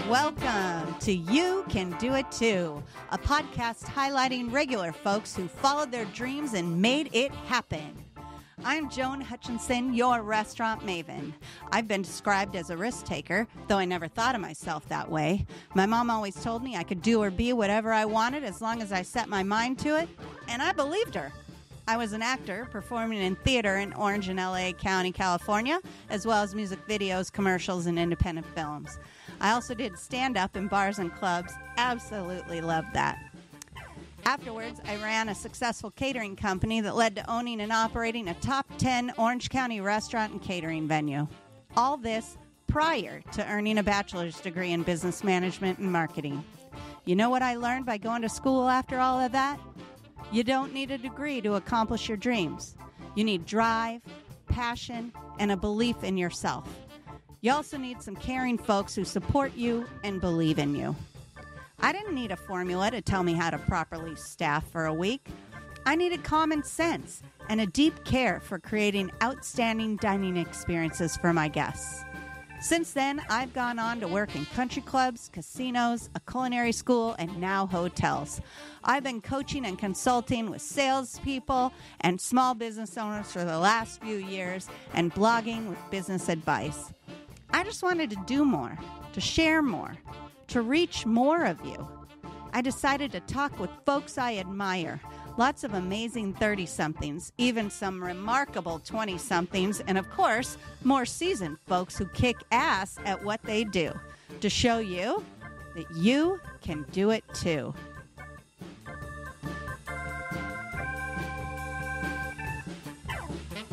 Welcome to You Can Do It Too, a podcast highlighting regular folks who followed their dreams and made it happen. I'm Joan Hutchinson, your restaurant maven. I've been described as a risk taker, though I never thought of myself that way. My mom always told me I could do or be whatever I wanted as long as I set my mind to it, and I believed her. I was an actor performing in theater in Orange and LA County, California, as well as music videos, commercials, and independent films. I also did stand-up in bars and clubs. Absolutely loved that. Afterwards, I ran a successful catering company that led to owning and operating a top 10 Orange County restaurant and catering venue. All this prior to earning a bachelor's degree in business management and marketing. You know what I learned by going to school after all of that? You don't need a degree to accomplish your dreams. You need drive, passion, and a belief in yourself. You also need some caring folks who support you and believe in you. I didn't need a formula to tell me how to properly staff for a week. I needed common sense and a deep care for creating outstanding dining experiences for my guests. Since then, I've gone on to work in country clubs, casinos, a culinary school, and now hotels. I've been coaching and consulting with salespeople and small business owners for the last few years and blogging with business advice. I just wanted to do more, to share more, to reach more of you. I decided to talk with folks I admire, lots of amazing 30-somethings, even some remarkable 20-somethings, and of course, more seasoned folks who kick ass at what they do, to show you that you can do it too.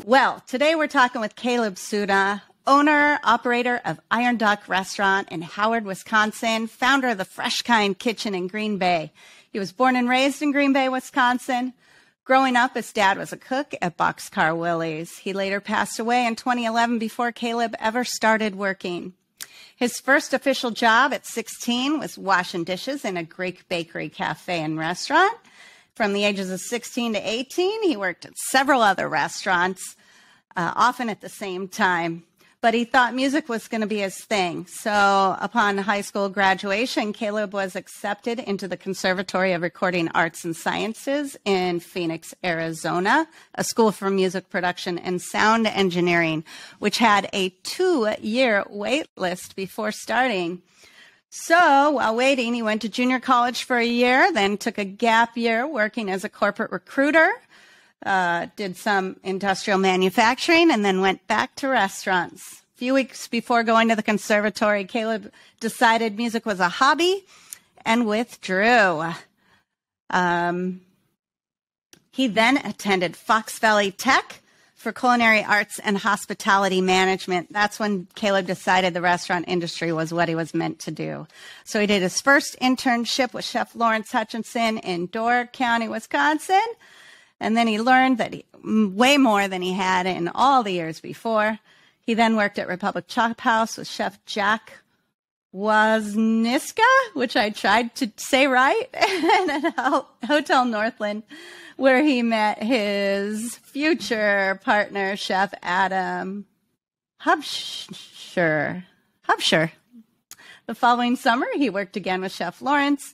Well, today we're talking with Caleb Suda, owner, operator of Iron Duck Restaurant in Howard, Wisconsin, founder of the FRESHKind Kitchen in Green Bay. He was born and raised in Green Bay, Wisconsin. Growing up, his dad was a cook at Boxcar Willie's. He later passed away in 2011 before Caleb ever started working. His first official job at 16 was washing dishes in a Greek bakery, cafe, and restaurant. From the ages of 16 to 18, he worked at several other restaurants, often at the same time. But he thought music was going to be his thing. So upon high school graduation, Caleb was accepted into the Conservatory of Recording Arts and Sciences in Phoenix, Arizona, a school for music production and sound engineering, which had a 2-year wait list before starting. So while waiting, he went to junior college for a year, then took a gap year working as a corporate recruiter. Did some industrial manufacturing, and then went back to restaurants. A few weeks before going to the conservatory, Caleb decided music was a hobby and withdrew. He then attended Fox Valley Tech for culinary arts and hospitality management. That's when Caleb decided the restaurant industry was what he was meant to do. So he did his first internship with Chef Lawrence Hutchinson in Door County, Wisconsin. And then he learned that way more than he had in all the years before. He then worked at Republic Chop House with Chef Jack Wozniska, which I tried to say right, and at Hotel Northland, where he met his future partner, Chef Adam Hubscher. The following summer, he worked again with Chef Lawrence.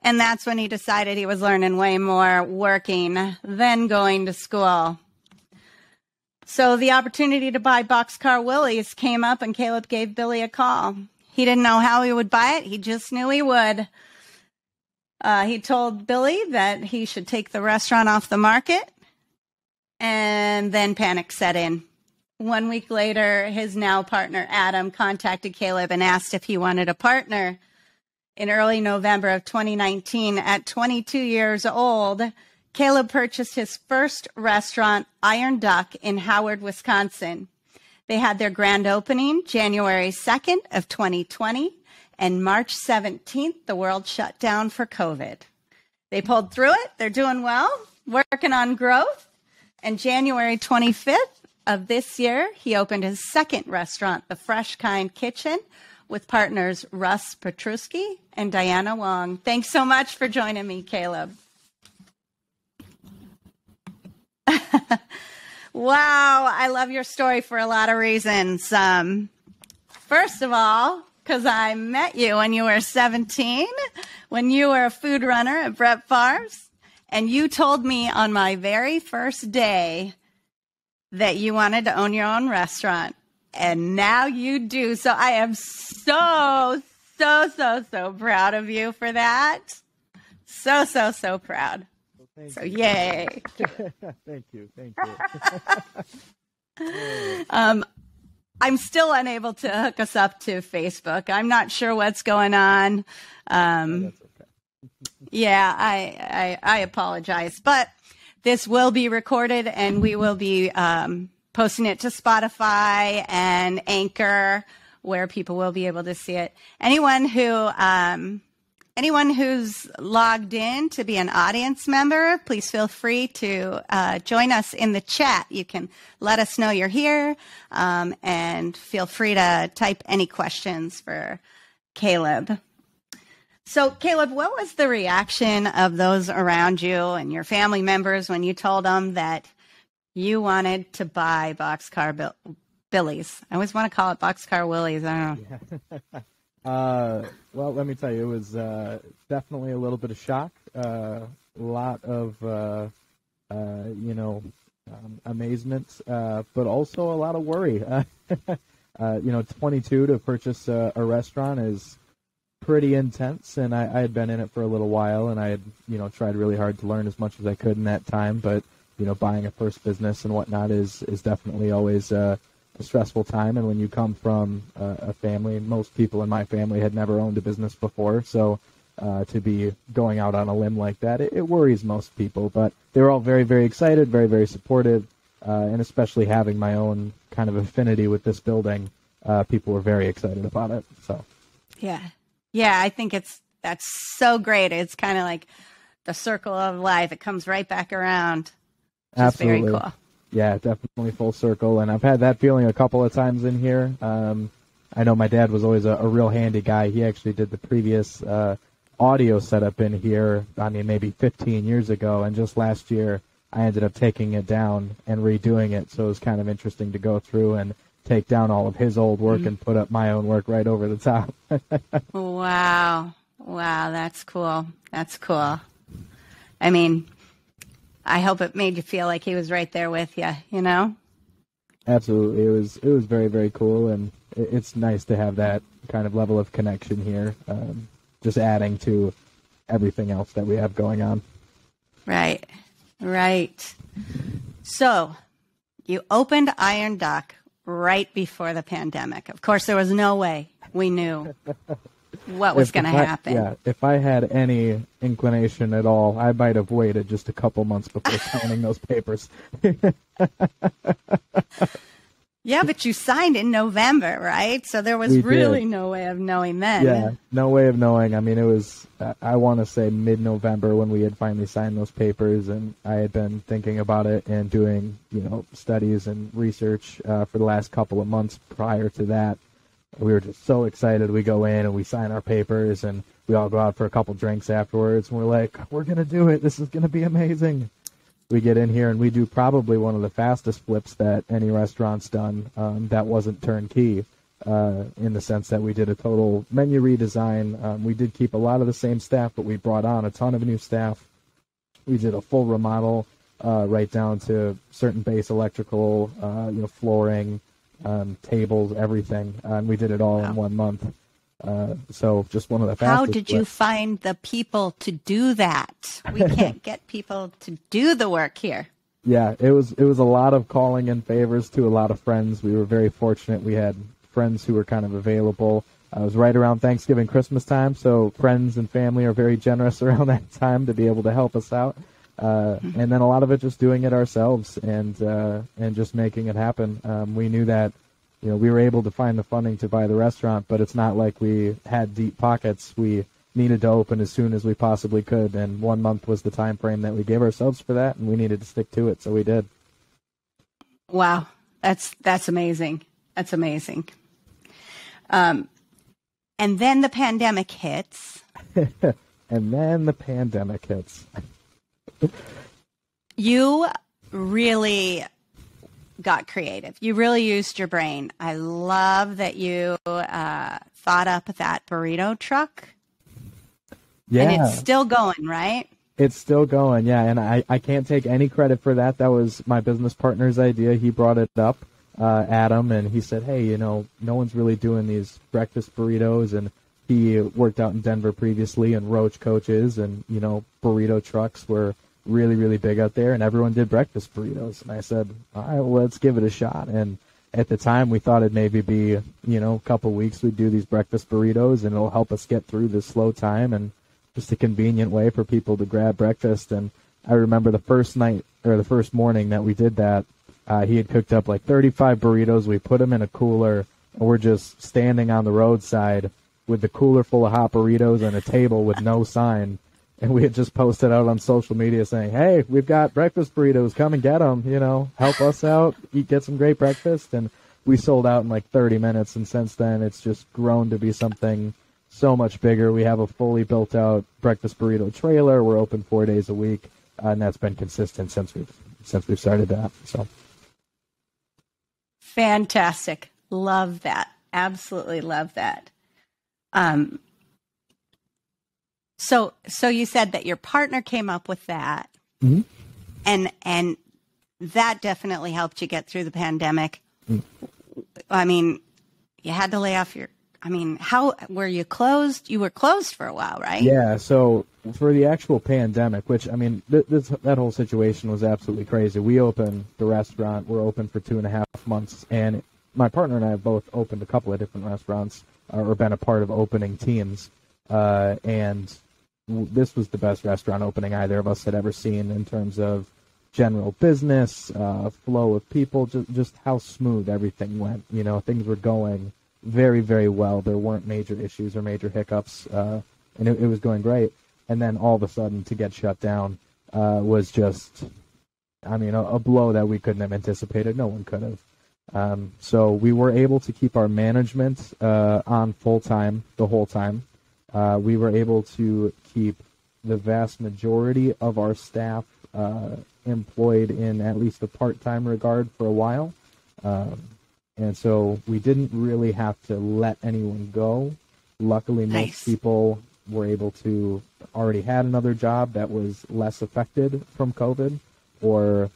And that's when he decided he was learning way more working than going to school. So the opportunity to buy Boxcar Willie's came up, and Caleb gave Billy a call. He didn't know how he would buy it. He just knew he would. He told Billy that he should take the restaurant off the market, and then panic set in. 1 week later, his now partner, Adam, contacted Caleb and asked if he wanted a partner. In early November of 2019, at 22 years old, Caleb purchased his first restaurant, Iron Duck, in Howard, Wisconsin. They had their grand opening January 2nd of 2020, and March 17th, the world shut down for COVID. They pulled through it. They're doing well, working on growth. And January 25th of this year, he opened his second restaurant, the FRESHKind Kitchen, with partners Russ Petruski and Diana Wong. Thanks so much for joining me, Caleb. Wow, I love your story for a lot of reasons. First of all, because I met you when you were 17, when you were a food runner at Brett Farms, and you told me on my very first day that you wanted to own your own restaurant, and now you do. So I am so proud of you for that. So proud. Well, so yay. Thank you. I'm still unable to hook us up to Facebook. I'm not sure what's going on. That's okay. Yeah, I apologize, but this will be recorded and we will be posting it to Spotify and Anchor, where people will be able to see it. Anyone who's logged in to be an audience member, please feel free to join us in the chat. You can let us know you're here, and feel free to type any questions for Caleb. So, Caleb, what was the reaction of those around you and your family members when you told them that you wanted to buy Boxcar Billy's? I always want to call it Boxcar Willie's. I don't know. Yeah. Well, let me tell you, it was definitely a little bit of shock, a lot of, amazement, but also a lot of worry. 22 to purchase a restaurant is pretty intense, and I had been in it for a little while, and I had, tried really hard to learn as much as I could in that time, but, buying a first business and whatnot is definitely always a stressful time. And when you come from a family, most people in my family had never owned a business before, so to be going out on a limb like that, it worries most people. But they were all very, very excited, very, very supportive, and especially having my own kind of affinity with this building, people were very excited about it. So yeah, I think that's so great. It's kind of like the circle of life. It comes right back around. Absolutely. Very cool. Yeah, definitely full circle, and I've had that feeling a couple of times in here. I know my dad was always a real handy guy. He actually did the previous audio setup in here, maybe 15 years ago, and just last year I ended up taking it down and redoing it, so it was kind of interesting to go through and take down all of his old work and put up my own work right over the top. Wow, that's cool. I hope it made you feel like he was right there with you, Absolutely. It was very, very cool, and it's nice to have that kind of level of connection here, just adding to everything else that we have going on. Right. So you opened Iron Duck right before the pandemic. Of course, there was no way we knew what was going to happen. Yeah, if I had any inclination at all, I might have waited just a couple months before signing those papers. Yeah, but you signed in November, right? So there was really no way of knowing then. Yeah, no way of knowing. It was, I want to say mid-November when we had finally signed those papers, and I had been thinking about it and doing, studies and research for the last couple of months prior to that. We were just so excited. We go in and we sign our papers, and we all go out for a couple drinks afterwards, and we're like, we're going to do it. This is going to be amazing. We get in here, and we do probably one of the fastest flips that any restaurant's done that wasn't turnkey, in the sense that we did a total menu redesign. We did keep a lot of the same staff, but we brought on a ton of new staff. We did a full remodel right down to certain base electrical, flooring, tables, everything. And we did it all in 1 month. So just one of the fastest. How did you find the people to do that? We can't get people to do the work here. Yeah, it was a lot of calling in favors to a lot of friends. We were very fortunate. We had friends who were kind of available. It was right around Thanksgiving, Christmas time, so friends and family are very generous around that time to be able to help us out. And then a lot of it just doing it ourselves and just making it happen. We knew that we were able to find the funding to buy the restaurant, but it's not like we had deep pockets. We needed to open as soon as we possibly could, and 1 month was the time frame that we gave ourselves for that, and we needed to stick to it, so we did. Wow, that's amazing. That's amazing. And then the pandemic hits. You really got creative. You really used your brain. I love that you thought up that burrito truck. Yeah. And it's still going, right? It's still going, yeah. And I can't take any credit for that. That was my business partner's idea. He brought it up, Adam, and he said, hey, no one's really doing these breakfast burritos. And he worked out in Denver previously, and Roach coaches, and, burrito trucks were really, really big out there, and everyone did breakfast burritos. And I said, all right, well, let's give it a shot. And at the time, we thought it'd maybe be, a couple weeks we'd do these breakfast burritos, and it'll help us get through this slow time and just a convenient way for people to grab breakfast. And I remember the first morning that we did that, he had cooked up like 35 burritos. We put them in a cooler, and we're just standing on the roadside with the cooler full of hot burritos and a table with no sign. And we had just posted out on social media saying, hey, we've got breakfast burritos. Come and get them, help us out, get some great breakfast. And we sold out in like 30 minutes. And since then, it's just grown to be something so much bigger. We have a fully built out breakfast burrito trailer. We're open 4 days a week. And that's been consistent since we've started that. So fantastic. Love that. Absolutely love that. So you said that your partner came up with that, mm-hmm. and that definitely helped you get through the pandemic. Mm-hmm. I mean, you had to lay off how were you closed? You were closed for a while, right? Yeah. So for the actual pandemic, which that whole situation was absolutely crazy. We opened the restaurant. We're open for 2.5 months, and my partner and I have both opened a couple of different restaurants or been a part of opening teams, and this was the best restaurant opening either of us had ever seen in terms of general business, flow of people, just how smooth everything went. Things were going very, very well. There weren't major issues or major hiccups, and it was going great. And then all of a sudden to get shut down was just, a blow that we couldn't have anticipated. No one could have. So we were able to keep our management on full-time the whole time. We were able to keep the vast majority of our staff employed in at least a part-time regard for a while. And so we didn't really have to let anyone go. Luckily, Nice. Most people were able to already had another job that was less affected from COVID, or,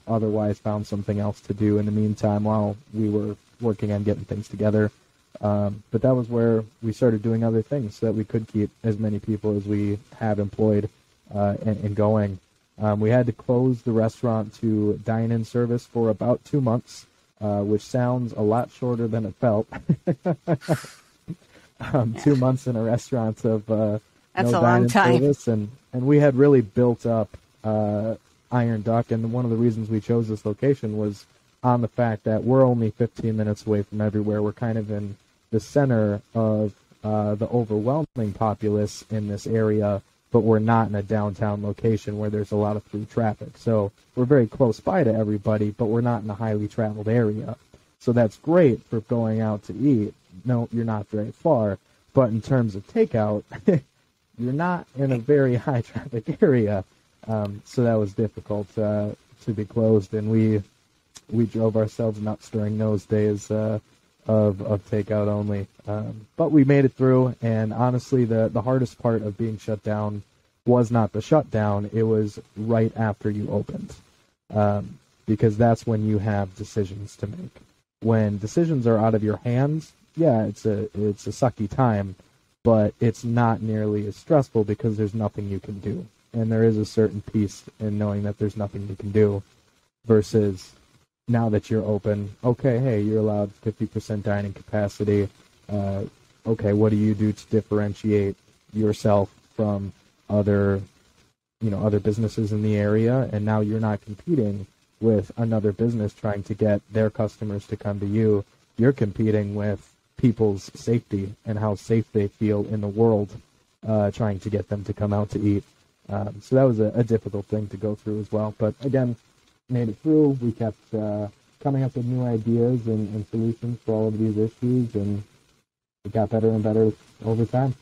otherwise found something else to do in the meantime while we were working on getting things together. But that was where we started doing other things so that we could keep as many people as we have employed and going. We had to close the restaurant to dine-in service for about 2 months, which sounds a lot shorter than it felt. 2 months in a restaurant of that's no a long dine-in time. service, and we had really built up Iron Duck, and one of the reasons we chose this location was on the fact that we're only 15 minutes away from everywhere. We're kind of in the center of the overwhelming populace in this area, but we're not in a downtown location where there's a lot of through traffic. So we're very close by to everybody, but we're not in a highly traveled area. So that's great for going out to eat. No, you're not very far. But in terms of takeout, you're not in a very high traffic area. So that was difficult to be closed, and we drove ourselves nuts during those days of takeout only. But we made it through, and honestly, the hardest part of being shut down was not the shutdown. It was right after you opened, because that's when you have decisions to make. When decisions are out of your hands, yeah, it's a sucky time, but it's not nearly as stressful because there's nothing you can do. And there is a certain peace in knowing that there's nothing you can do versus now that you're open, okay, hey, you're allowed 50% dining capacity. Okay, what do you do to differentiate yourself from other businesses in the area? And now you're not competing with another business trying to get their customers to come to you. You're competing with people's safety and how safe they feel in the world, trying to get them to come out to eat. So that was a difficult thing to go through as well. But again, made it through. We kept coming up with new ideas and solutions for all of these issues, and it got better and better over time.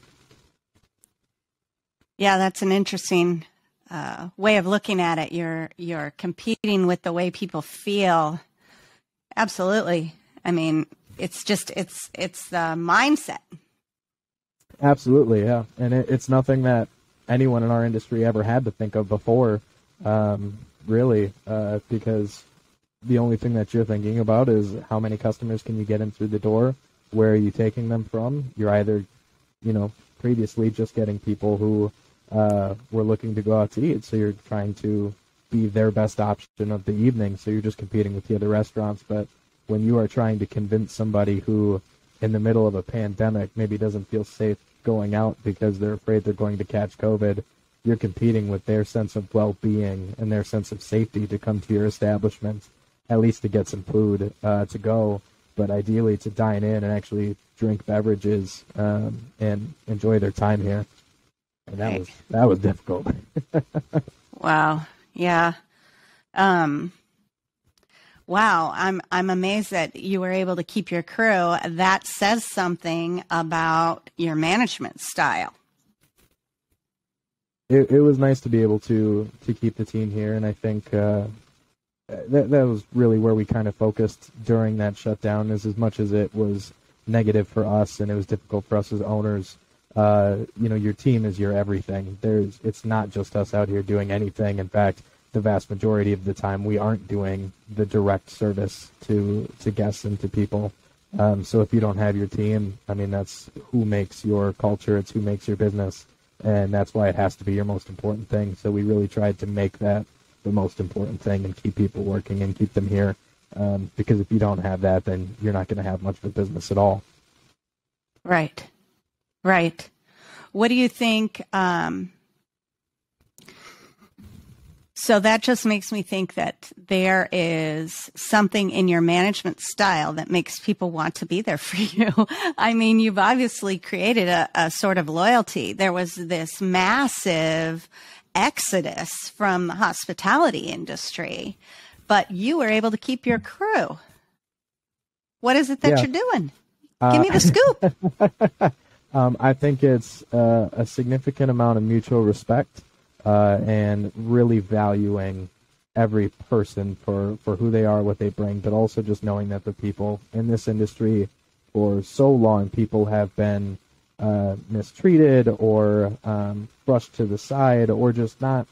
Yeah, that's an interesting way of looking at it. You're competing with the way people feel Absolutely. I mean, it's the mindset. Absolutely, yeah. And it's nothing that anyone in our industry ever had to think of before, really, because the only thing that you're thinking about is how many customers can you get in through the door, where are you taking them from? You're either, previously just getting people who were looking to go out to eat, so you're trying to be their best option of the evening, so you're just competing with the other restaurants. But when you are trying to convince somebody who, in the middle of a pandemic, maybe doesn't feel safe going out because they're afraid they're going to catch COVID, you're competing with their sense of well-being and their sense of safety to come to your establishment, at least to get some food to go, but ideally to dine in and actually drink beverages and enjoy their time here. And that was difficult. Wow. Yeah. Wow, I'm amazed that you were able to keep your crew. That says something about your management style. It was nice to be able to keep the team here, and I think that was really where we kind of focused during that shutdown. Is as much as it was negative for us and it was difficult for us as owners, your team is your everything. It's not just us out here doing anything. In fact, the vast majority of the time we aren't doing the direct service to guests and to people. So if you don't have your team, I mean, that's who makes your culture. It's who makes your business. And that's why it has to be your most important thing. So we really tried to make that the most important thing and keep people working and keep them here. Because if you don't have that, then you're not going to have much of a business at all. Right. Right. What do you think? So that just makes me think that there is something in your management style that makes people want to be there for you. I mean, you've obviously created a sort of loyalty. There was this massive exodus from the hospitality industry, but you were able to keep your crew. What is it that you're doing? Give me the scoop. I think it's a significant amount of mutual respect. And really valuing every person for who they are, what they bring, but also just knowing that the people in this industry for so long, people have been mistreated or brushed to the side or just not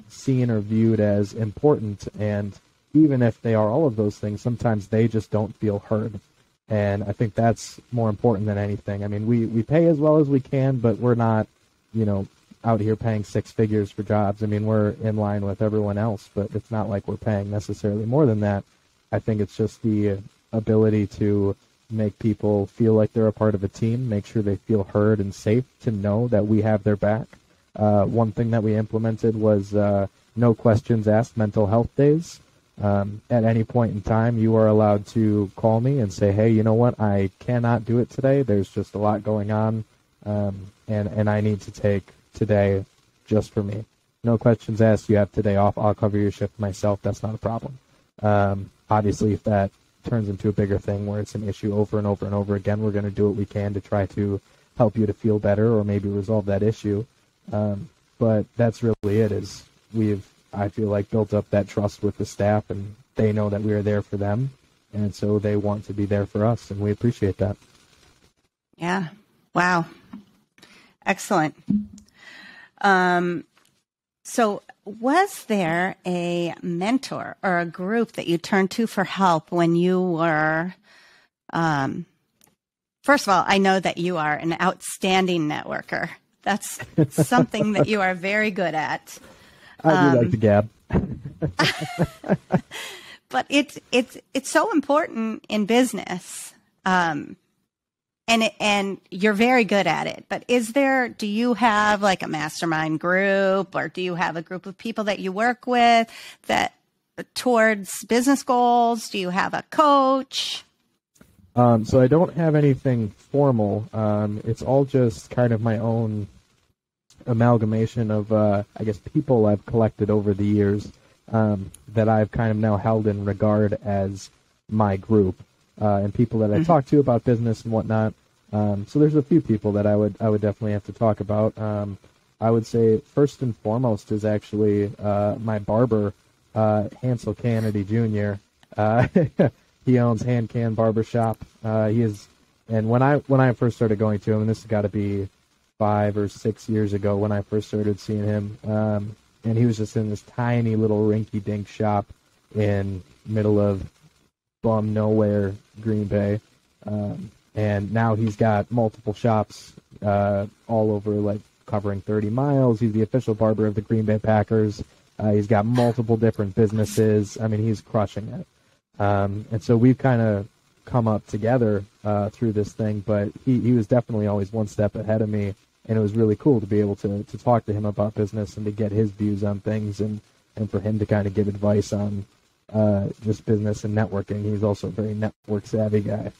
seen or viewed as important. And even if they are all of those things, sometimes they just don't feel heard. And I think that's more important than anything. I mean, we pay as well as we can, but we're not, out here paying six figures for jobs. I mean, we're in line with everyone else, but it's not like we're paying necessarily more than that. I think it's just the ability to make people feel like they're a part of a team, make sure they feel heard and safe, to know that we have their back. One thing that we implemented was no questions asked mental health days. At any point in time, you are allowed to call me and say, hey, you know what, I cannot do it today. There's just a lot going on, and I need to take today just for me. No questions asked. You have today off. I'll cover your shift myself. That's not a problem. Obviously, if that turns into a bigger thing where it's an issue over and over and over again, we're going to do what we can to try to help you to feel better or maybe resolve that issue. But that's really it. Is I feel like, built up that trust with the staff, and they know that we are there for them, and so they want to be there for us, and we appreciate that. Yeah. Wow. Excellent. So was there a mentor or a group that you turned to for help when you were, first of all, I know that you are an outstanding networker. That's something that you are very good at. I do like to gab. But it's so important in business. And you're very good at it. But do you have like a mastermind group, or do you have a group of people that you work with that towards business goals? Do you have a coach? So I don't have anything formal. It's all just kind of my own amalgamation of, I guess, people I've collected over the years that I've kind of now held in regard as my group. And people that I talk to about business and whatnot. So there's a few people that I would definitely have to talk about. I would say first and foremost is actually my barber, Hansel Kennedy Jr. Uh, he owns Hand Can Barbershop. And when I first started going to him, and this has got to be 5 or 6 years ago when I first started seeing him, and he was just in this tiny little rinky-dink shop in middle of bum nowhere, Green Bay. And now he's got multiple shops all over, like covering 30 miles. He's the official barber of the Green Bay Packers. He's got multiple different businesses. I mean, he's crushing it. And so we've kind of come up together through this thing, but he was definitely always one step ahead of me, and it was really cool to be able to talk to him about business and to get his views on things, and for him to kind of give advice on just business and networking. He's also a very network savvy guy.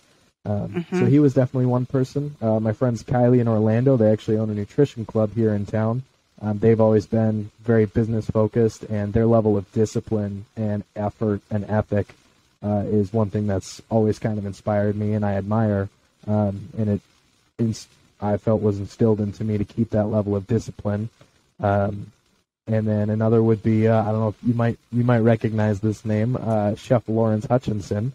So he was definitely one person. My friends Kylie and Orlando, they actually own a nutrition club here in town. They've always been very business focused, and their level of discipline and effort and ethic is one thing that's always kind of inspired me, and I admire. And I felt was instilled into me to keep that level of discipline. And then another would be, I don't know if you might recognize this name, Chef Lawrence Hutchinson.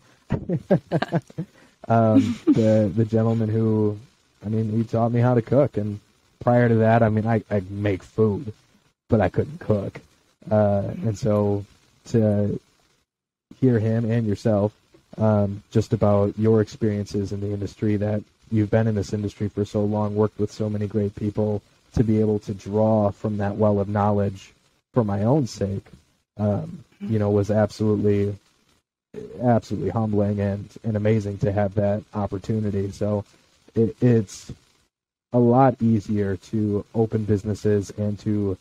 The gentleman who, I mean, he taught me how to cook, and prior to that, I mean, I make food, but I couldn't cook. And so to hear him and yourself just about your experiences in the industry, that you've been in this industry for so long, worked with so many great people, to be able to draw from that well of knowledge for my own sake, was absolutely humbling and amazing to have that opportunity. So it's a lot easier to open businesses and to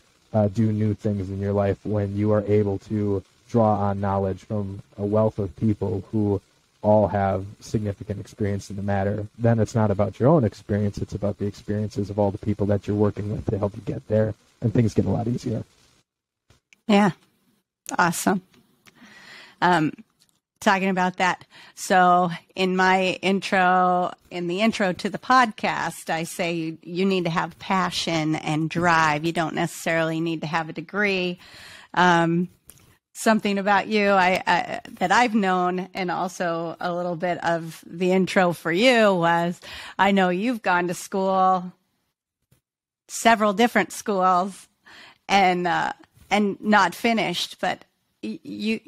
do new things in your life when you are able to draw on knowledge from a wealth of people who all have significant experience in the matter. Then it's not about your own experience, it's about the experiences of all the people that you're working with to help you get there, and things get a lot easier. Yeah. Awesome. Talking about that. So in the intro to the podcast, I say you need to have passion and drive. You don't necessarily need to have a degree. Something about you that I've known, and also a little bit of the intro for you, was I know you've gone to school, several different schools, and not finished, but you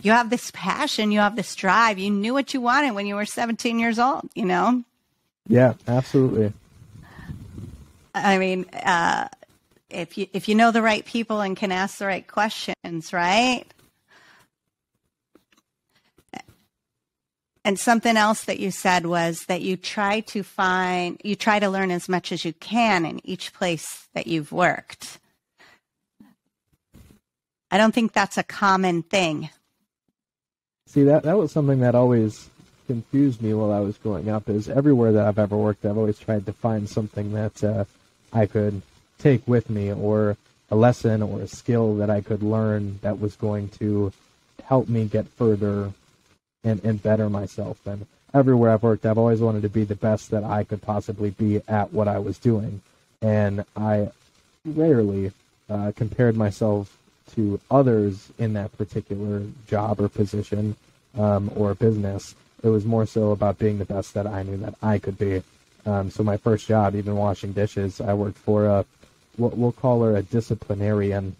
have this passion, you have this drive. You knew what you wanted when you were 17 years old, Yeah, absolutely. I mean, if you know the right people and can ask the right questions, right? And something else that you said was that you try to learn as much as you can in each place that you've worked. I don't think that's a common thing. See, that was something that always confused me while I was growing up, is everywhere that I've ever worked, I've always tried to find something that I could take with me, or a lesson or a skill that I could learn that was going to help me get further and better myself. And everywhere I've worked, I've always wanted to be the best that I could possibly be at what I was doing. And I rarely compared myself to others in that particular job or position or business. It was more so about being the best that I knew that I could be. So my first job, even washing dishes, I worked for we'll call her a disciplinarian.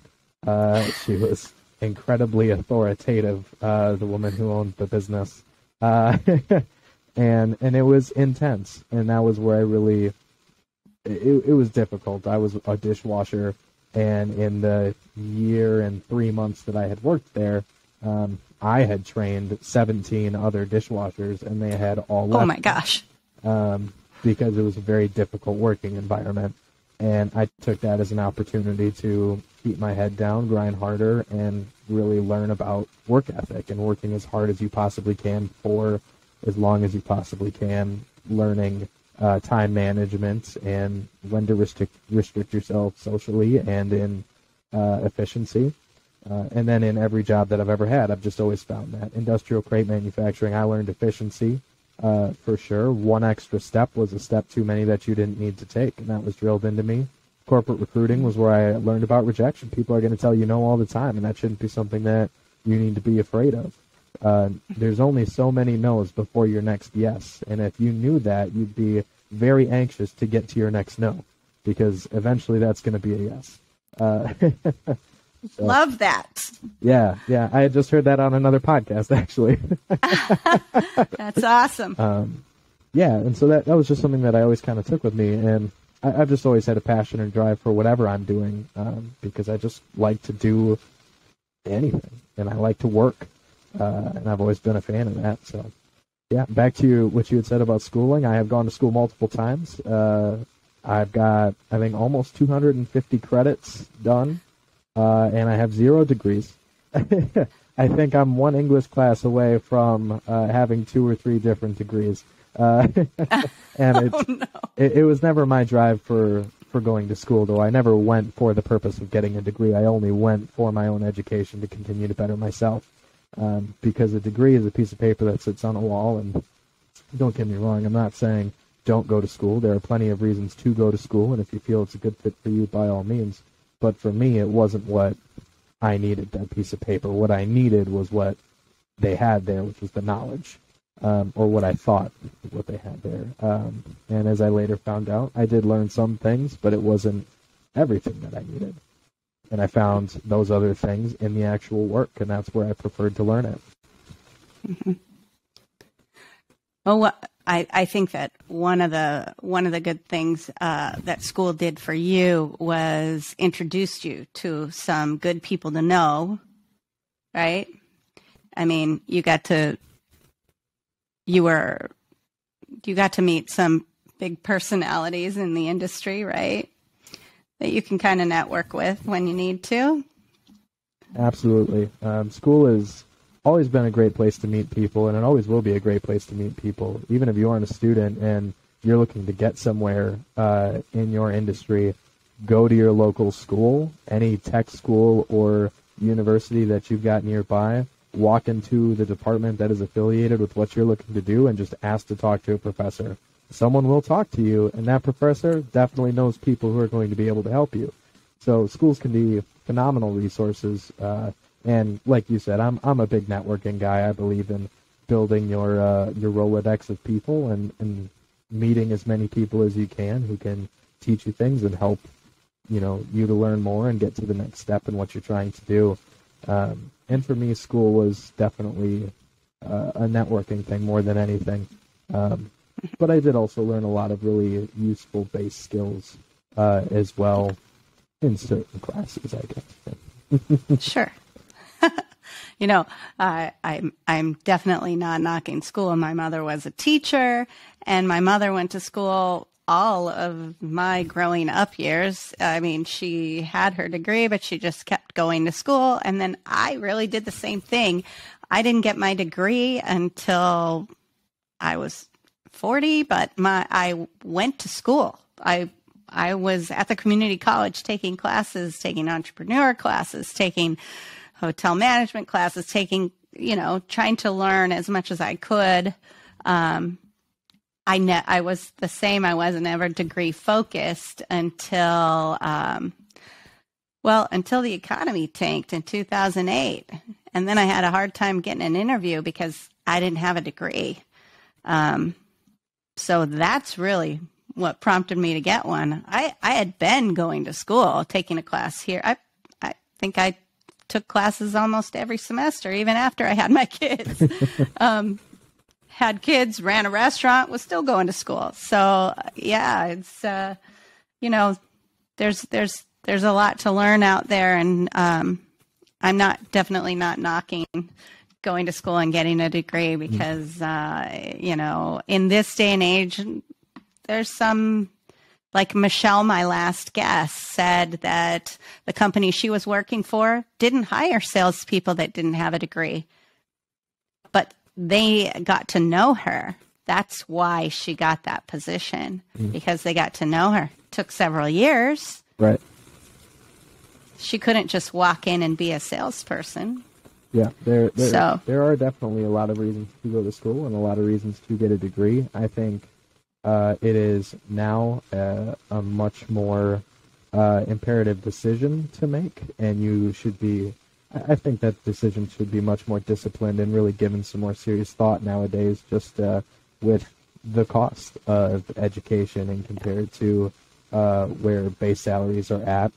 She was incredibly authoritative, the woman who owned the business. And it was intense, and that was where I really, it was difficult. I was a dishwasher, and in the year and 3 months that I had worked there, I had trained 17 other dishwashers, and they had all left. Oh my gosh. Because it was a very difficult working environment. And I took that as an opportunity to keep my head down, grind harder, and really learn about work ethic and working as hard as you possibly can for as long as you possibly can, learning time management and when to restrict yourself socially and in efficiency. And then in every job that I've ever had, I've just always found that. Industrial crate manufacturing, I learned efficiency. For sure. One extra step was a step too many that you didn't need to take, and that was drilled into me. Corporate recruiting was where I learned about rejection. People are going to tell you no all the time, and that shouldn't be something that you need to be afraid of. There's only so many no's before your next yes. And if you knew that, you'd be very anxious to get to your next no, because eventually that's going to be a yes. So, love that. Yeah. I had just heard that on another podcast, actually. That's awesome. Yeah, and so that was just something that I always kind of took with me, and I've just always had a passion and drive for whatever I'm doing, because I just like to do anything, and I like to work, and I've always been a fan of that. So, yeah, back to what you had said about schooling. I have gone to school multiple times. I've got, I think, almost 250 credits done, and I have 0 degrees. I think I'm one English class away from having 2 or 3 different degrees. And it was never my drive for going to school, though. I never went for the purpose of getting a degree. I only went for my own education to continue to better myself, because a degree is a piece of paper that sits on a wall. And don't get me wrong, I'm not saying don't go to school. There are plenty of reasons to go to school, and if you feel it's a good fit for you, by all means. But for me, it wasn't what I needed, that piece of paper. What I needed was what they had there, which was the knowledge. Or what I thought what they had there. And as I later found out, I did learn some things, but it wasn't everything that I needed. And I found those other things in the actual work, and that's where I preferred to learn it. Mm-hmm. Well, I think that one of the good things that school did for you was introduced you to some good people to know, right? I mean, you got to meet some big personalities in the industry, right? That you can kind of network with when you need to. Absolutely. School has always been a great place to meet people, and it always will be a great place to meet people. Even if you aren't a student and you're looking to get somewhere in your industry, go to your local school, any tech school or university that you've got nearby. Walk into the department that is affiliated with what you're looking to do and just ask to talk to a professor. Someone will talk to you, and that professor definitely knows people who are going to be able to help you. So schools can be phenomenal resources. And like you said, I'm a big networking guy. I believe in building your Rolodex of people and meeting as many people as you can who can teach you things and help you to learn more and get to the next step in what you're trying to do. And for me, school was definitely a networking thing more than anything. But I did also learn a lot of really useful base skills as well in certain classes, I guess. Sure. I'm definitely not knocking school. My mother was a teacher, and my mother went to school all of my growing up years. I mean, she had her degree, but she just kept going to school. And then I really did the same thing. I didn't get my degree until I was 40, but I went to school. I was at the community college taking classes, taking entrepreneur classes, taking hotel management classes, trying to learn as much as I could. I was the same. I wasn't ever degree focused until the economy tanked in 2008. And then I had a hard time getting an interview because I didn't have a degree. So that's really what prompted me to get one. I had been going to school, taking a class here. I think I took classes almost every semester, even after I had my kids. Had kids, ran a restaurant, was still going to school. So yeah, it's there's a lot to learn out there, and I'm definitely not knocking going to school and getting a degree because in this day and age, there's some, like Michelle, my last guest, said that the company she was working for didn't hire salespeople that didn't have a degree, but they got to know her. That's why she got that position, because they got to know her. It took several years. Right. She couldn't just walk in and be a salesperson. Yeah, there are definitely a lot of reasons to go to school and a lot of reasons to get a degree. I think it is now a much more imperative decision to make, and you should be, I think that decision should be much more disciplined and really given some more serious thought nowadays, just with the cost of education and compared to where base salaries are at,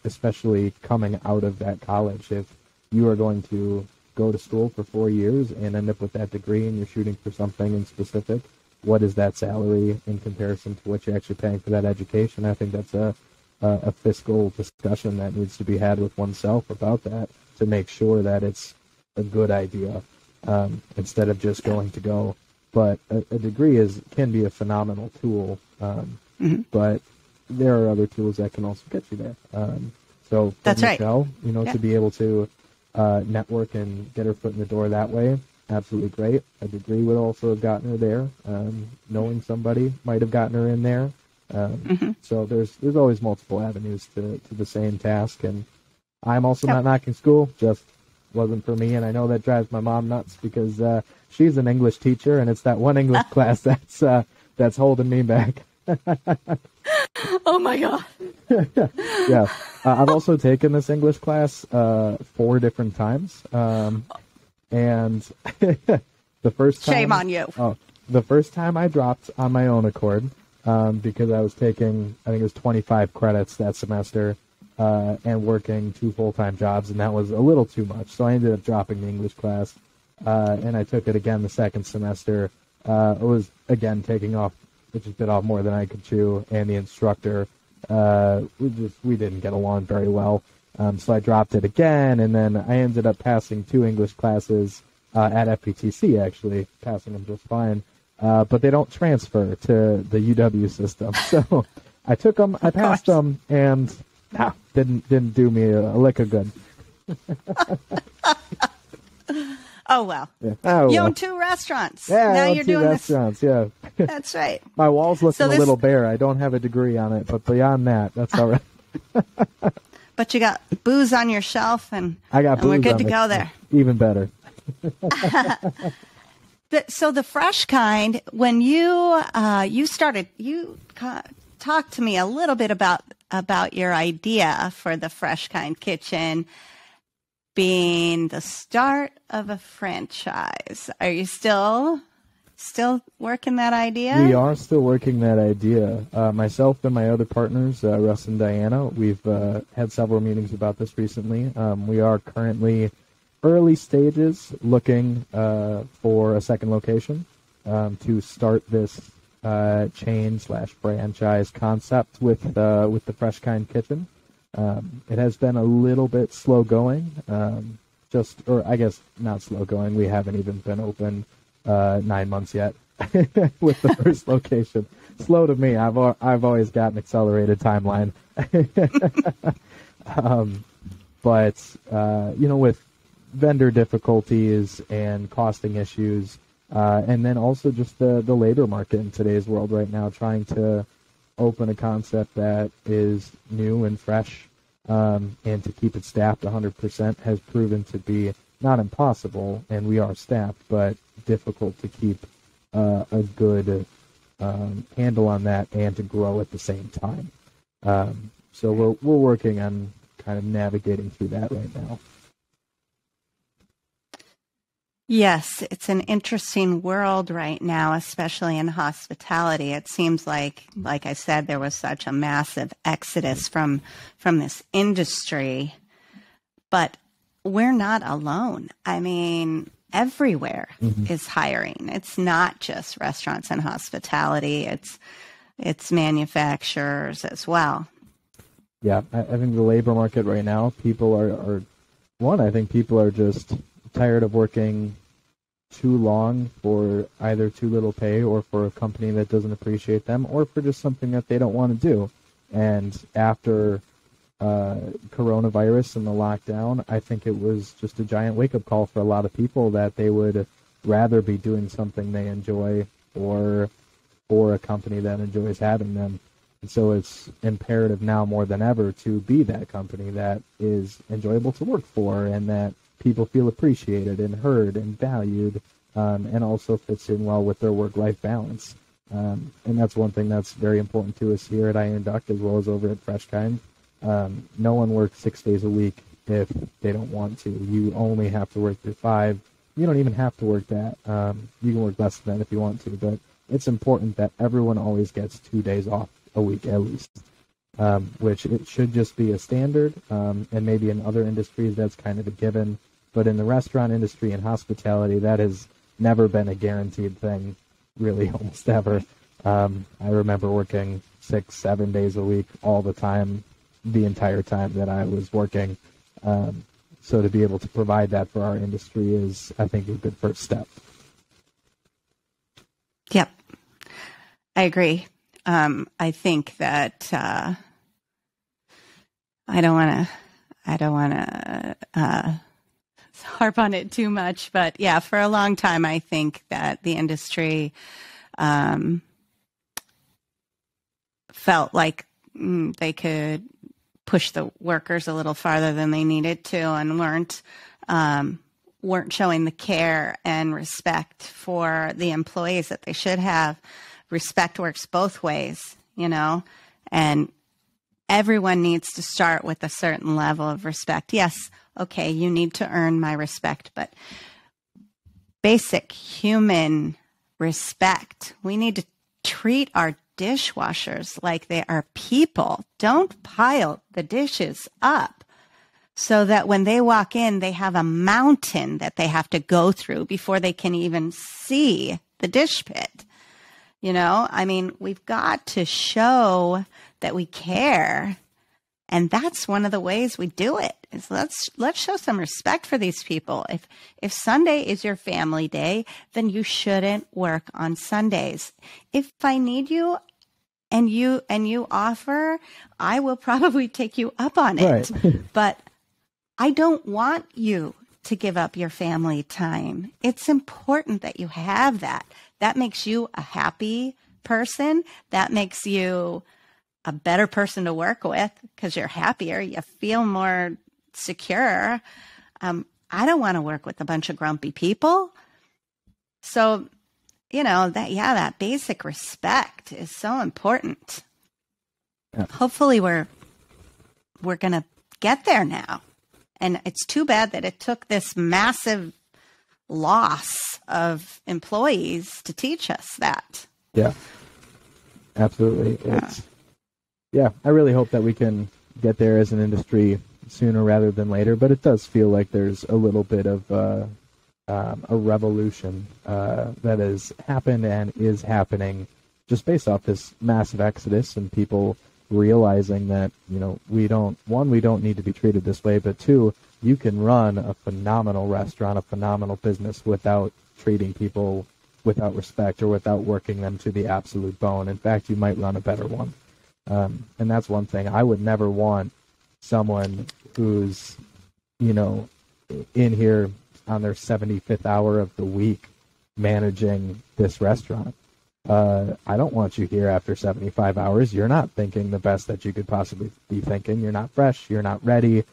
especially coming out of that college. If you are going to go to school for 4 years and end up with that degree and you're shooting for something in specific, what is that salary in comparison to what you're actually paying for that education? I think that's a fiscal discussion that needs to be had with oneself about that to make sure that it's a good idea instead of just going to go. But a degree can be a phenomenal tool, but there are other tools that can also get you there. So for That's right. Michelle, to be able to network and get her foot in the door that way, absolutely great. A degree would also have gotten her there. Knowing somebody might have gotten her in there. So there's always multiple avenues to the same task. And I'm also not knocking school, just wasn't for me. And I know that drives my mom nuts because she's an English teacher, and it's that one English class that's holding me back. Oh my God. Yeah. I've also taken this English class 4 different times. And the first time... Shame on you. Oh, the first time I dropped on my own accord because I was taking, I think it was 25 credits that semester and working 2 full-time jobs, and that was a little too much. So I ended up dropping the English class, and I took it again the second semester. It was, again, taking off, it just bit off more than I could chew, and the instructor, we didn't get along very well. So I dropped it again, and then I ended up passing 2 English classes at FPTC, actually, passing them just fine. But they don't transfer to the UW system. So I took them, I passed them, and didn't do me a lick of good. Oh, well. Yeah. Oh, you well. own 2 restaurants. Yeah, now I own you're 2 doing restaurants, this. yeah. That's right. My wall's looking So a little bare. I don't have a degree on it, but beyond that, that's all right. But you got booze on your shelf, and I got booze we're good on to it. go there. Even better. So the Fresh Kind, when you started, talked to me a little bit about your idea for the Fresh Kind Kitchen being the start of a franchise. Are you still working that idea? We are still working that idea. Myself and my other partners, Russ and Diana, we've had several meetings about this recently. We are currently early stages looking for a second location to start this chain/franchise concept with the Fresh Kind Kitchen. It has been a little bit slow going, or I guess not slow going. We haven't even been open 9 months yet with the first location. Slow to me. I've always got an accelerated timeline. But with vendor difficulties and costing issues, and then also just the labor market in today's world right now, trying to open a concept that is new and fresh, and to keep it staffed 100% has proven to be not impossible, and we are staffed, but difficult to keep a good handle on that and to grow at the same time. So we're working on kind of navigating through that right now. Yes, it's an interesting world right now, especially in hospitality. It seems like I said, there was such a massive exodus from this industry, but we're not alone. I mean, everywhere is hiring. It's not just restaurants and hospitality. It's manufacturers as well. Yeah, I think the labor market right now, people are I think people are just tired of working too long for either too little pay or for a company that doesn't appreciate them or for just something that they don't want to do. And after coronavirus and the lockdown, I think it was just a giant wake-up call for a lot of people that they would rather be doing something they enjoy or for a company that enjoys having them. And so it's imperative now more than ever to be that company that is enjoyable to work for and that people feel appreciated and heard and valued, and also fits in well with their work-life balance. And that's one thing that's very important to us here at Iron Duck as well as over at FreshKind. No one works 6 days a week if they don't want to. You only have to work through 5. You don't even have to work that. You can work less than that if you want to, but it's important that everyone always gets 2 days off a week at least, which it should just be a standard, and maybe in other industries that's kind of a given, but in the restaurant industry and hospitality, that has never been a guaranteed thing, really, almost ever. I remember working 6-7 days a week all the time, the entire time that I was working. So to be able to provide that for our industry is, I think, a good first step. Yep. I agree. I think that I don't want to harp on it too much, but yeah, for a long time, I think that the industry felt like they could push the workers a little farther than they needed to, and weren't showing the care and respect for the employees that they should have. Respect works both ways, and everyone needs to start with a certain level of respect. Yes, okay, you need to earn my respect, but basic human respect. We need to treat our dishwashers like they are people. Don't pile the dishes up so that when they walk in, they have a mountain that they have to go through before they can even see the dish pit. We've got to show that we care. And that's one of the ways we do it, is let's show some respect for these people. If Sunday is your family day, then you shouldn't work on Sundays. If I need you and you offer, I will probably take you up on it. Right. But I don't want you to give up your family time. It's important that you have that. That makes you a happy person. That makes you a better person to work with because you're happier. You feel more secure. I don't want to work with a bunch of grumpy people. So, that basic respect is so important. Yeah. Hopefully we're going to get there now. And it's too bad that it took this massive loss of employees to teach us that. Yeah, absolutely. I really hope that we can get there as an industry sooner rather than later, but it does feel like there's a little bit of a revolution that has happened and is happening just based off this massive exodus and people realizing that, we don't need to be treated this way, but 2, you can run a phenomenal restaurant, a phenomenal business without treating people without respect or without working them to the absolute bone. In fact, you might run a better one. And that's one thing. I would never want someone who's, in here on their 75th hour of the week managing this restaurant. I don't want you here after 75 hours. You're not thinking the best that you could possibly be thinking. You're not fresh. You're not ready.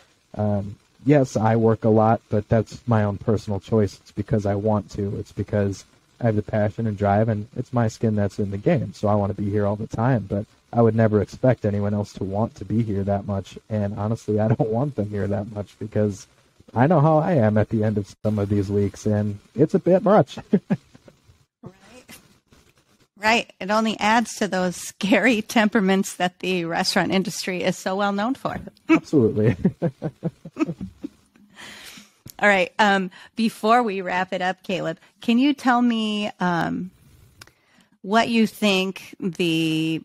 Yes, I work a lot, but that's my own personal choice. It's because I want to. It's because I have the passion and drive, and it's my skin that's in the game. So I want to be here all the time, but I would never expect anyone else to want to be here that much. And honestly, I don't want them here that much because I know how I am at the end of some of these weeks, and it's a bit much. Right. It only adds to those scary temperaments that the restaurant industry is so well known for. Absolutely. All right. Before we wrap it up, Caleb, can you tell me what you think the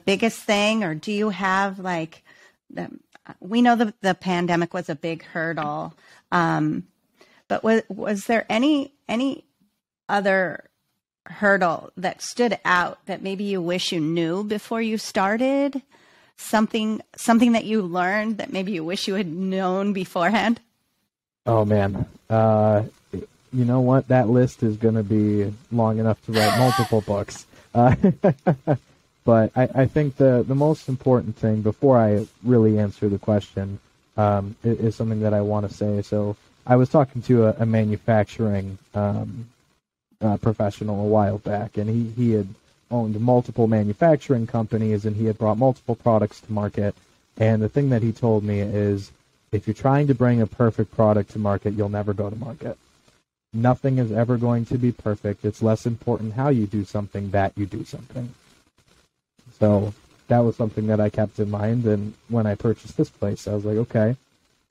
biggest thing, or do you have we know the pandemic was a big hurdle, but was there any other hurdle that stood out that maybe you wish you knew before you started? Something that you learned that maybe you wish you had known beforehand? Oh, man. You know what? That list is going to be long enough to write multiple books. But I think the most important thing, before I really answer the question, is something that I want to say. So I was talking to a manufacturing professional a while back, and he had owned multiple manufacturing companies, and he had brought multiple products to market. And the thing that he told me is, if you're trying to bring a perfect product to market, you'll never go to market. Nothing is ever going to be perfect. It's less important how you do something, that you do something. So that was something that I kept in mind. And when I purchased this place, I was like, okay,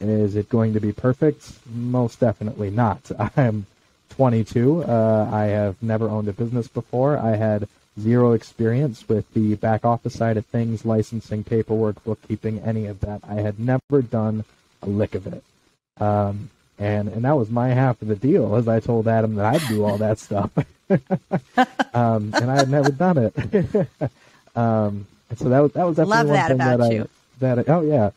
is it going to be perfect? Most definitely not. I'm 22. I have never owned a business before. I had zero experience with the back office side of things, licensing, paperwork, bookkeeping, any of that. I had never done a lick of it. And that was my half of the deal, as I told Adam that I'd do all that stuff. And I had never done it. And so that was definitely Love one that thing about you. oh yeah.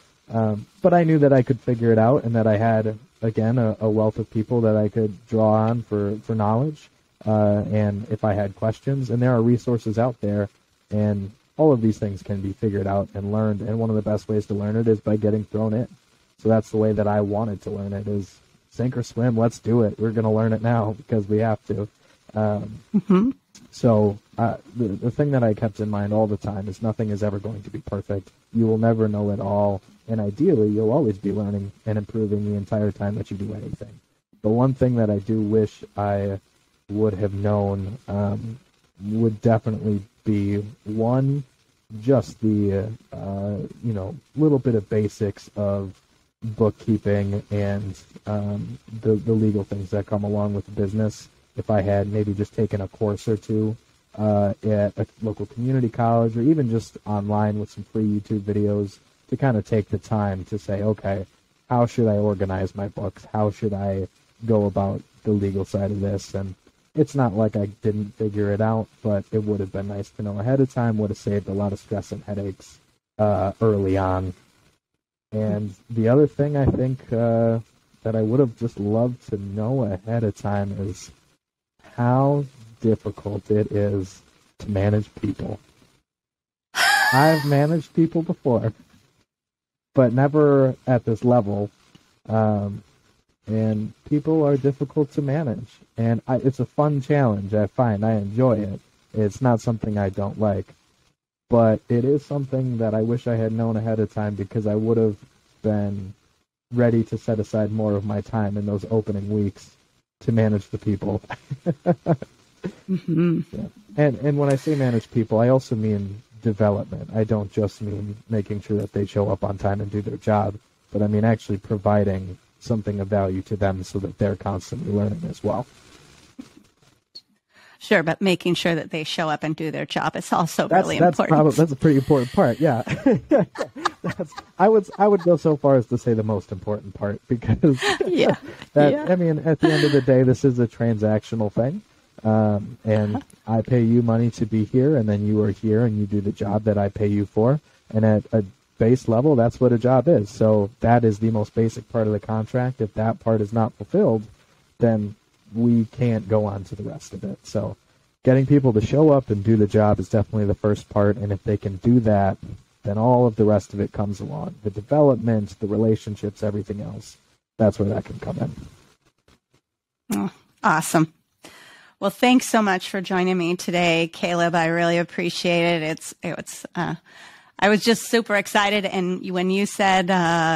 But I knew that I could figure it out, and that I had, again, a wealth of people that I could draw on for knowledge. And if I had questions, and there are resources out there, and all of these things can be figured out and learned. And one of the best ways to learn it is by getting thrown in. So that's the way that I wanted to learn it, is sink or swim. Let's do it. We're going to learn it now because we have to. So the thing that I kept in mind all the time is nothing is ever going to be perfect. You will never know it all. And ideally, you'll always be learning and improving the entire time that you do anything. The one thing that I do wish I would have known would definitely be, one, just the little bit of basics of bookkeeping and the legal things that come along with the business. If I had maybe just taken a course or two at a local community college, or even just online with some free YouTube videos, to kind of take the time to say, okay, how should I organize my books? How should I go about the legal side of this? And it's not like I didn't figure it out, but it would have been nice to know ahead of time. Would have saved a lot of stress and headaches early on. And the other thing I think that I would have just loved to know ahead of time is how difficult it is to manage people. I've managed people before, but never at this level. And people are difficult to manage. And it's a fun challenge, I find. I enjoy it. It's not something I don't like. But it is something that I wish I had known ahead of time, because I would have been ready to set aside more of my time in those opening weeks to manage the people. Mm-hmm. Yeah. And when I say manage people, I also mean development. I don't just mean making sure that they show up on time and do their job, but I mean actually providing something of value to them so that they're constantly learning as well. Sure, but making sure that they show up and do their job is also really important. That's a pretty important part. Yeah, I would go so far as to say the most important part, because I mean, at the end of the day, this is a transactional thing, and I pay you money to be here, and then you are here and you do the job that I pay you for, and at a base level, that's what a job is. So that is the most basic part of the contract. If that part is not fulfilled, then we can't go on to the rest of it. So getting people to show up and do the job is definitely the first part. And if they can do that, then all of the rest of it comes along. The development, the relationships, everything else. That's where that can come in. Oh, awesome. Well, thanks so much for joining me today, Caleb. I really appreciate it. I was just super excited, and when you said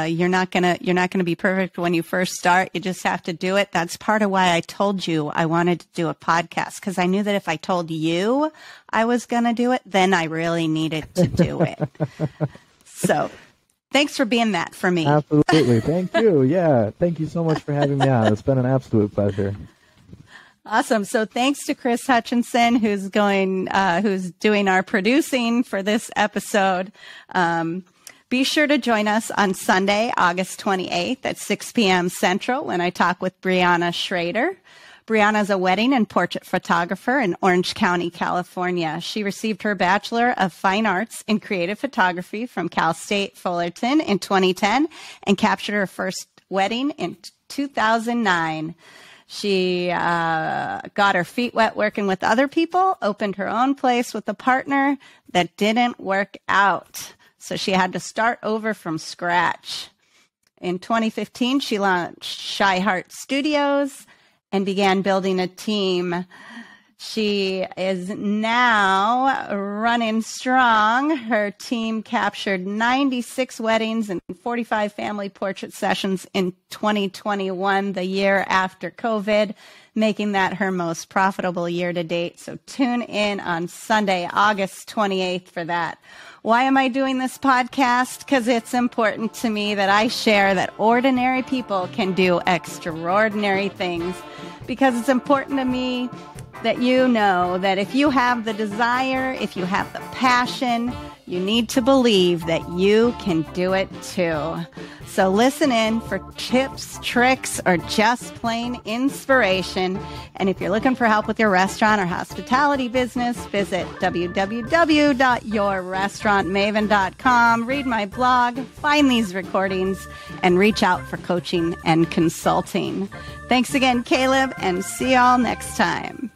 you're not gonna be perfect when you first start, you just have to do it. That's part of why I told you I wanted to do a podcast, because I knew that if I told you I was gonna do it, then I really needed to do it. So, thanks for being that for me. Absolutely, thank you. Yeah, thank you so much for having me on. It's been an absolute pleasure. Awesome. So thanks to Chris Hutchinson, who's doing our producing for this episode. Be sure to join us on Sunday, August 28th at 6 p.m. Central, when I talk with Brianna Schrader. Brianna is a wedding and portrait photographer in Orange County, California. She received her Bachelor of Fine Arts in Creative Photography from Cal State Fullerton in 2010 and captured her first wedding in 2009. She got her feet wet working with other people, opened her own place with a partner that didn't work out. So she had to start over from scratch. In 2015, she launched Shy Heart Studios and began building a team. She is now running strong. Her team captured 96 weddings and 45 family portrait sessions in 2021, the year after COVID, making that her most profitable year to date. So tune in on Sunday, August 28th for that. Why am I doing this podcast? Because it's important to me that I share that ordinary people can do extraordinary things. Because it's important to me that you know that if you have the desire, if you have the passion, you need to believe that you can do it too. So listen in for tips, tricks, or just plain inspiration. And if you're looking for help with your restaurant or hospitality business, visit www.yourrestaurantmaven.com, read my blog, find these recordings, and reach out for coaching and consulting. Thanks again, Caleb, and see y'all next time.